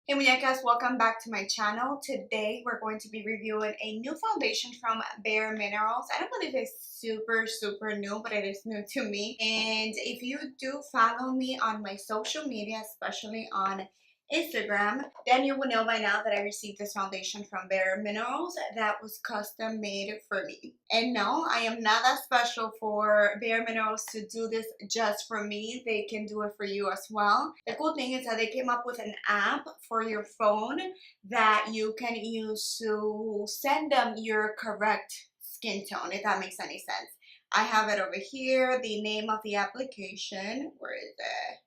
Hey Muñecas, welcome back to my channel. Today we're going to be reviewing a new foundation from Bare Minerals. I don't believe it's super new, but it is new to me. And if you do follow me on my social media, especially on Instagram, then you will know by now that I received this foundation from Bare Minerals that was custom made for me. And no, I am not that special for Bare Minerals to do this just for me. They can do it for you as well. The cool thing is that they came up with an app for your phone that you can use to send them your correct skin tone, if that makes any sense. I have it over here, the name of the application. Where is it?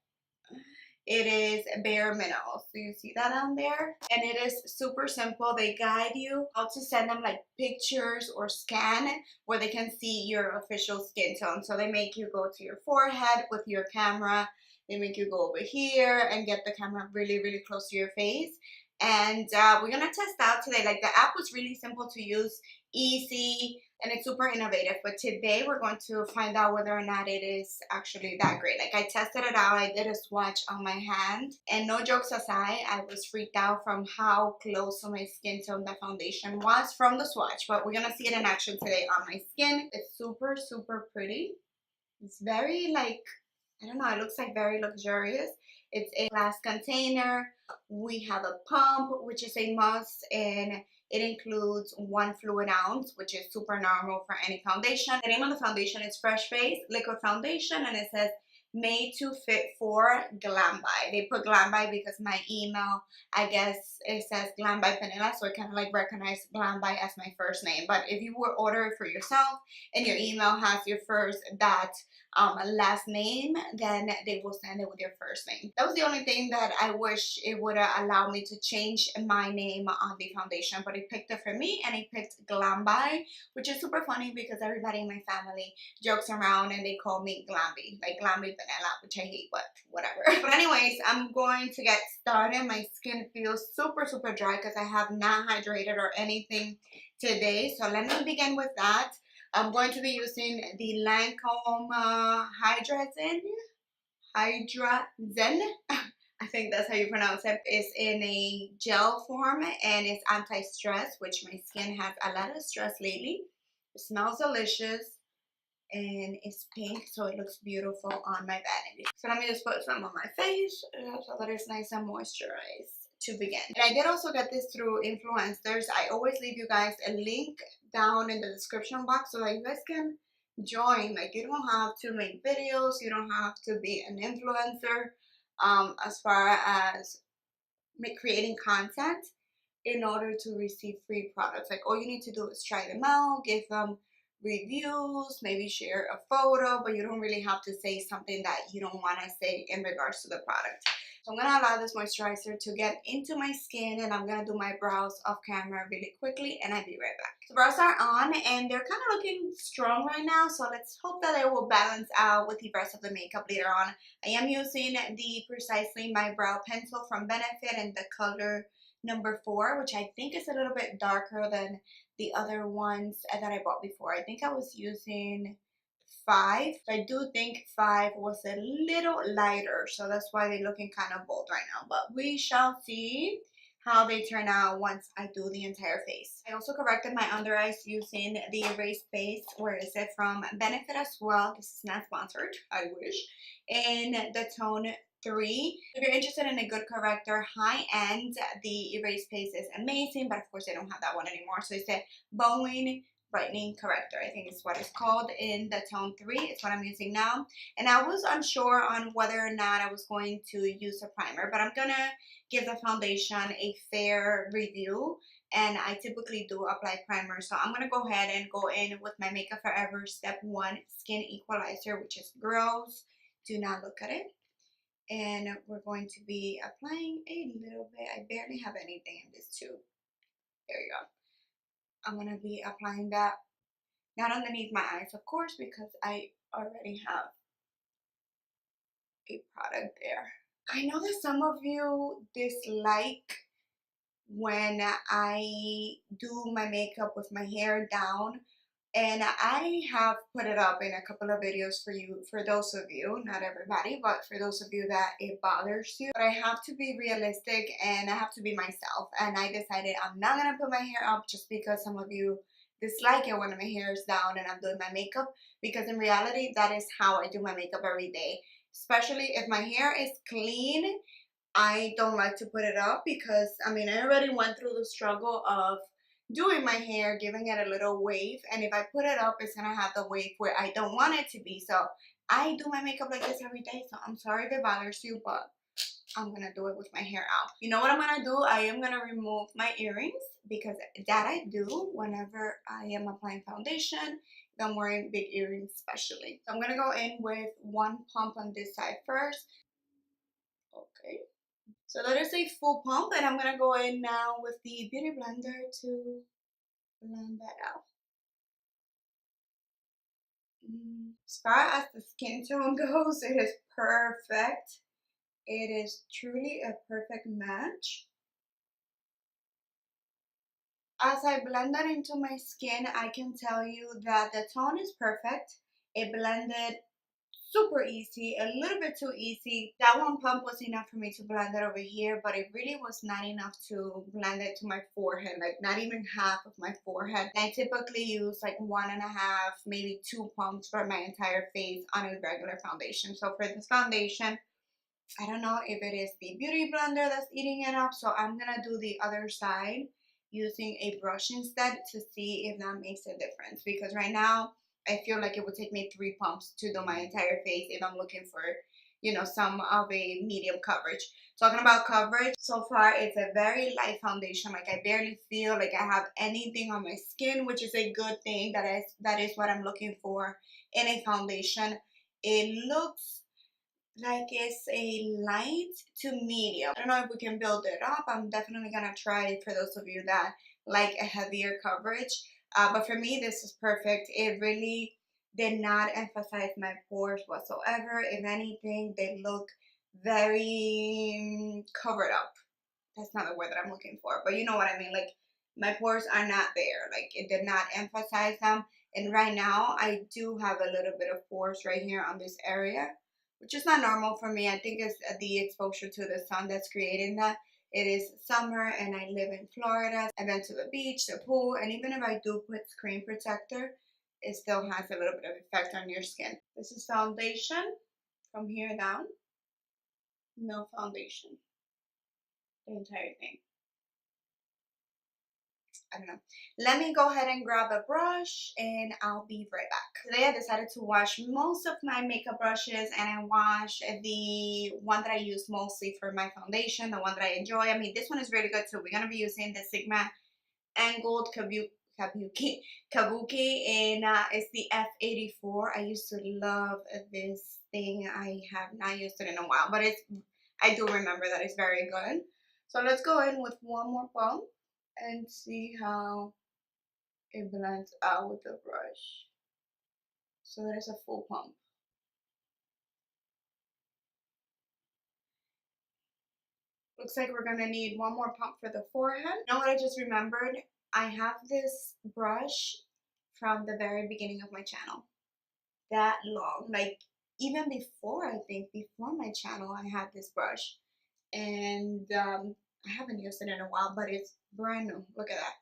It is Bare Minerals. So you see that on there? And it is super simple. They guide you how to send them like pictures or scan where they can see your official skin tone. So they make you go to your forehead with your camera. They make you go over here and get the camera really close to your face. And we're gonna test out today. Like, the app was really simple to use, easy, and it's super innovative. But today we're going to find out whether or not it is actually that great. Like, I tested it out. I did a swatch on my hand, and no jokes aside, I was freaked out from how close to my skin tone the foundation was from the swatch. But we're gonna see it in action today on my skin. It's super pretty. It's very, like, I don't know, it looks like very luxurious. It's a glass container. We have a pump, which is a must, and it includes 1 fluid ounce, which is super normal for any foundation. The name of the foundation is Fresh Face Liquid Foundation, and it says made to fit for Glam by. They put Glam by because my email, I guess it says Glam by Penela, so it kind of like recognized Glam by as my first name. But if you would order it for yourself and your email has your first dot last name, then they will send it with your first name. That was the only thing that I wish it would allow me to change my name on the foundation, but it picked it for me, and it picked Glam by, which is super funny because everybody in my family jokes around and they call me Glamby, like Glamby Penela, which I hate, but whatever. But anyways, I'm going to get started. My skin feels super dry because I have not hydrated or anything today, so let me begin with that. I'm going to be using the Lancome Hydra-Zen. I think that's how you pronounce it. It's in a gel form and it's anti-stress, which my skin has a lot of stress lately. It smells delicious and it's pink, so it looks beautiful on my vanity. So let me just put some on my face so that it's nice and moisturized to begin. And I did also get this through Influensters. I always leave you guys a link down in the description box so that you guys can join. Like, you don't have to make videos, you don't have to be an influencer as far as creating content in order to receive free products. Like, all you need to do is try them out, give them reviews, maybe share a photo, but you don't really have to say something that you don't want to say in regards to the product. So I'm going to allow this moisturizer to get into my skin, and I'm going to do my brows off camera really quickly, and I'll be right back. The brows are on, and they're kind of looking strong right now, so let's hope that it will balance out with the rest of the makeup later on. I am using the Precisely My Brow Pencil from Benefit in the color number 4, which I think is a little bit darker than the other ones that I bought before. I think I was using 5. I do think 5 was a little lighter, so that's why they're looking kind of bold right now. But we shall see how they turn out once I do the entire face. I also corrected my under eyes using the Erase Base, where is it, from Benefit as well. This is not sponsored, I wish. In the tone 3. If you're interested in a good corrector, high end, the Erase Paste is amazing, but of course I don't have that one anymore. So it's a Bowing Brightening Corrector, I think is what it's called, in the tone 3. It's what I'm using now. And I was unsure on whether or not I was going to use a primer, but I'm gonna give the foundation a fair review, and I typically do apply primer. So I'm gonna go ahead and go in with my Makeup Forever Step 1 Skin Equalizer, which is gross. Do not look at it. And we're going to be applying a little bit. I barely have anything in this tube. There you go. I'm going to be applying that, not underneath my eyes, of course, because I already have a product there. I know that some of you dislike when I do my makeup with my hair down, And I have put it up in a couple of videos for you, for those of you, not everybody, but for those of you that it bothers you. But I have to be realistic and I have to be myself. And I decided I'm not gonna put my hair up just because some of you dislike it when my hair is down and I'm doing my makeup. Because in reality, that is how I do my makeup every day. Especially if my hair is clean, I don't like to put it up because, I mean, I already went through the struggle of doing my hair, giving it a little wave, and if I put it up, it's gonna have the wave where I don't want it to be. So I do my makeup like this every day, so I'm sorry if it bothers you, but I'm gonna do it with my hair out. You know what I'm gonna do? I am gonna remove my earrings because that I do whenever I am applying foundation. If I'm wearing big earrings especially. So I'm gonna go in with one pump on this side first. Okay. So that is a full pump, and I'm gonna go in now with the beauty blender to blend that out. As far as the skin tone goes, it is perfect. It is truly a perfect match. As I blend that into my skin, I can tell you that the tone is perfect. It blended super easy, a little bit too easy. That one pump was enough for me to blend it over here, but it really was not enough to blend it to my forehead, like not even half of my forehead. I typically use like 1.5, maybe 2 pumps for my entire face on a regular foundation. So for this foundation, I don't know if it is the beauty blender that's eating it up, so I'm gonna do the other side using a brush instead to see if that makes a difference, because right now I feel like it would take me 3 pumps to do my entire face if I'm looking for, you know, some of a medium coverage. Talking about coverage, so far it's a very light foundation. Like I barely feel like I have anything on my skin, which is a good thing. That is what I'm looking for in a foundation. It looks like it's a light to medium. I don't know if we can build it up. I'm definitely gonna try it for those of you that like a heavier coverage. But for me, this is perfect. It really did not emphasize my pores whatsoever. If anything, they look very covered up. That's not the word that I'm looking for, but you know what I mean. Like my pores are not there. Like it did not emphasize them. And right now, I do have a little bit of pores right here on this area, which is not normal for me. I think it's the exposure to the sun that's creating that. It is summer and I live in Florida. I've been to the beach, the pool, and even if I do put screen protector, it still has a little bit of effect on your skin. This is foundation from here down. No foundation. The entire thing. I don't know. Let me go ahead and grab a brush and I'll be right back. Today I decided to wash most of my makeup brushes, and I washed the one that I use mostly for my foundation, the one that I enjoy. I mean, this one is really good too. We're going to be using the Sigma Angled Kabuki, and it's the F84. I used to love this thing. I have not used it in a while, but I do remember that it's very good. So let's go in with one more pump and see how it blends out with the brush. So there's a full pump. Looks like we're gonna need one more pump for the forehead. You know what I just remembered? I have this brush from the very beginning of my channel. That long, like even before, I think before my channel, I had this brush. And I haven't used it in a while, but it's brand new. Look at that.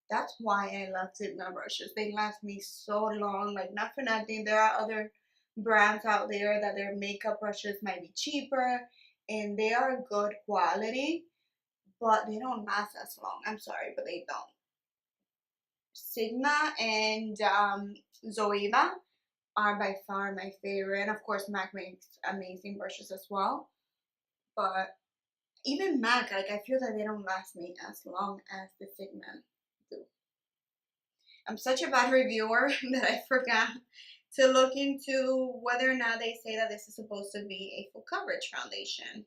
That's why I love Sigma brushes. They last me so long. Like, not for nothing, there are other brands out there that their makeup brushes might be cheaper and they are good quality, but they don't last as long. I'm sorry, but they don't. Sigma and Zoeva are by far my favorite. Of course, MAC makes amazing brushes as well, but even MAC, like, I feel that they don't last me as long as the Sigma do. I'm such a bad reviewer that I forgot to look into whether or not they say that this is supposed to be a full coverage foundation.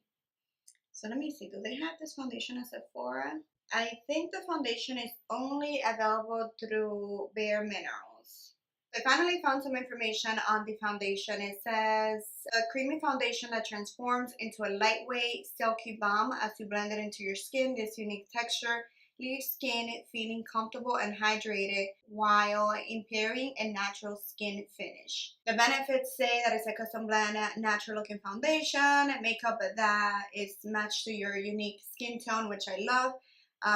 So let me see, do they have this foundation at Sephora? I think the foundation is only available through Bare Minerals. I finally found some information on the foundation. It says a creamy foundation that transforms into a lightweight, silky balm as you blend it into your skin. This unique texture leave skin feeling comfortable and hydrated while impairing a natural skin finish. The benefits say that it's a custom blend, natural looking foundation, makeup that is matched to your unique skin tone, which I love.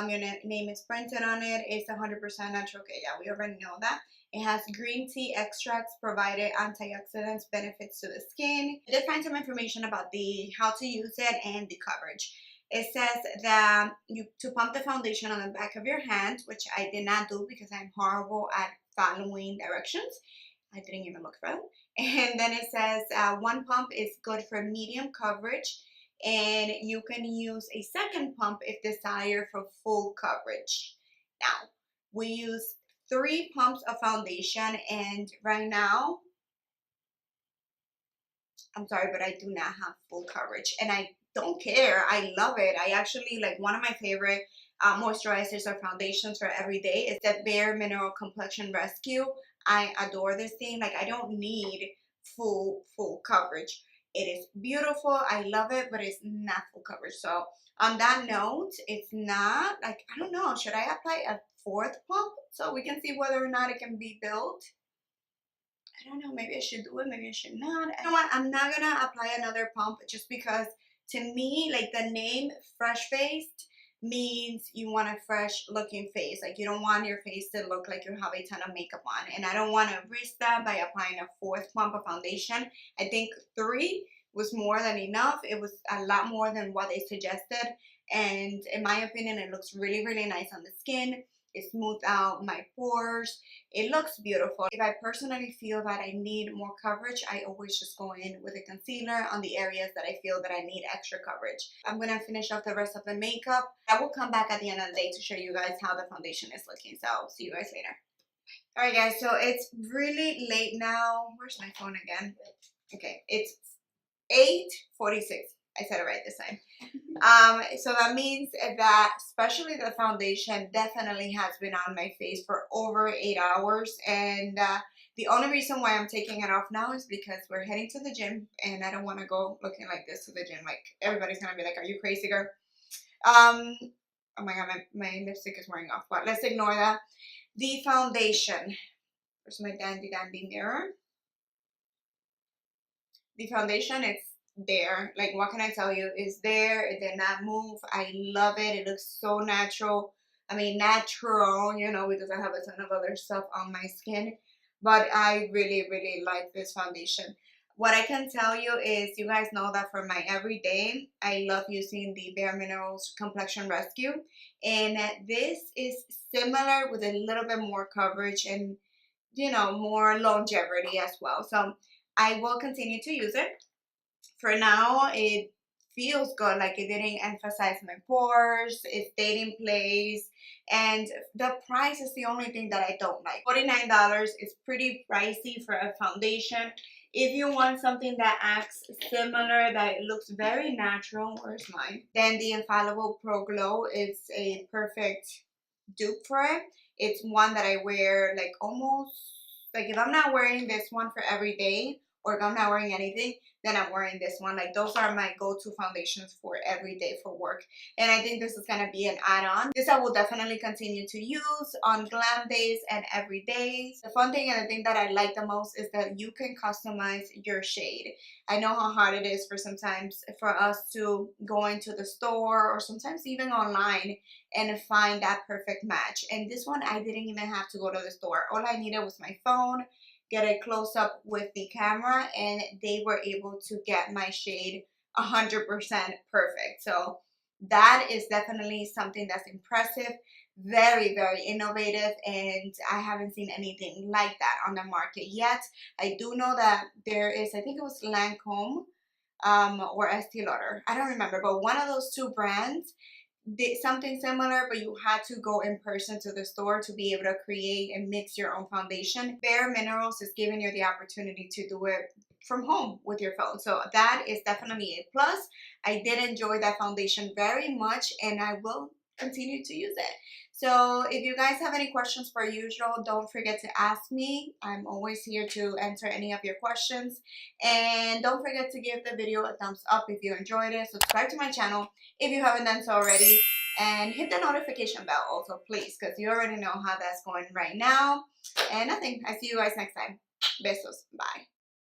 Your name is printed on it. It's 100% natural. Okay, yeah, we already know that. It has green tea extracts, provided antioxidants, benefits to the skin. I did find some information about the how to use it and the coverage. It says that to pump the foundation on the back of your hand, which I did not do because I'm horrible at following directions. I didn't even look for them. And then it says one pump is good for medium coverage, and you can use a second pump if desired for full coverage. Now, we use 3 pumps of foundation, and right now, I'm sorry, but I do not have full coverage, and I don't care. I love it. I actually, like, one of my favorite moisturizers or foundations for every day is the Bare Mineral Complexion Rescue. I adore this thing. Like, I don't need full coverage. It is beautiful. I love it, but it's not full coverage. So on that note, it's not, like, I don't know, should I apply a 4th pump so we can see whether or not it can be built? I don't know, maybe I should do it, maybe I should not. You know what, I'm not gonna apply another pump just because to me, like, the name fresh faced means you want a fresh looking face. Like, you don't want your face to look like you have a ton of makeup on, and I don't want to risk that by applying a 4th pump of foundation. I think 3 was more than enough. It was a lot more than what they suggested, and in my opinion, it looks really, really nice on the skin. It smoothed out my pores. It looks beautiful. If I personally feel that I need more coverage, I always just go in with a concealer on the areas that I feel that I need extra coverage. I'm going to finish off the rest of the makeup. I will come back at the end of the day to show you guys how the foundation is looking. So see you guys later. Alright guys, so it's really late now. Where's my phone again? Okay, it's 8:46. I said it right this time. So that means that especially the foundation definitely has been on my face for over 8 hours, and the only reason why I'm taking it off now is because we're heading to the gym, and I don't want to go looking like this to the gym. Like, everybody's gonna be like, are you crazy, girl? Oh my god, my lipstick is wearing off, but let's ignore that. The foundation, where's my dandy mirror? The foundation, it's there. Like, what can I tell you? It's there. It did not move. I love it. It looks so natural. I mean, natural, you know, because I have a ton of other stuff on my skin, but I really, really like this foundation. What I can tell you is, you guys know that for my everyday, I love using the Bare Minerals Complexion Rescue, and this is similar with a little bit more coverage and, you know, more longevity as well. So I will continue to use it. For now, it feels good. Like, it didn't emphasize my pores. It stayed in place, and the price is the only thing that I don't like. $49 is pretty pricey for a foundation. If you want something that acts similar, that looks very natural, where's mine? Then the Infallible Pro Glow is a perfect dupe for it. It's one that I wear, like, almost, like, if I'm not wearing this one for every day, or if I'm not wearing anything, then I'm wearing this one. Like, those are my go-to foundations for every day for work, and I think this is gonna be an add-on. This I will definitely continue to use on glam days and every day. The fun thing and the thing that I like the most is that you can customize your shade. I know how hard it is for sometimes for us to go into the store or sometimes even online and find that perfect match, and this one I didn't even have to go to the store. All I needed was my phone, get a close-up with the camera, and they were able to get my shade 100% perfect. So that is definitely something that's impressive, very, very innovative, and I haven't seen anything like that on the market yet. I do know that there is, I think it was Lancome or Estee Lauder, I don't remember, but one of those 2 brands did something similar, but you had to go in person to the store to be able to create and mix your own foundation. Bare Minerals is giving you the opportunity to do it from home with your phone, so that is definitely a plus. I did enjoy that foundation very much, and I will continue to use it. So if you guys have any questions, per usual, don't forget to ask me. I'm always here to answer any of your questions, and don't forget to give the video a thumbs up if you enjoyed it. Subscribe to my channel if you haven't done so already, And hit the notification bell also, please, because you already know how that's going right now. And nothing. I see you guys next time. Besos. Bye.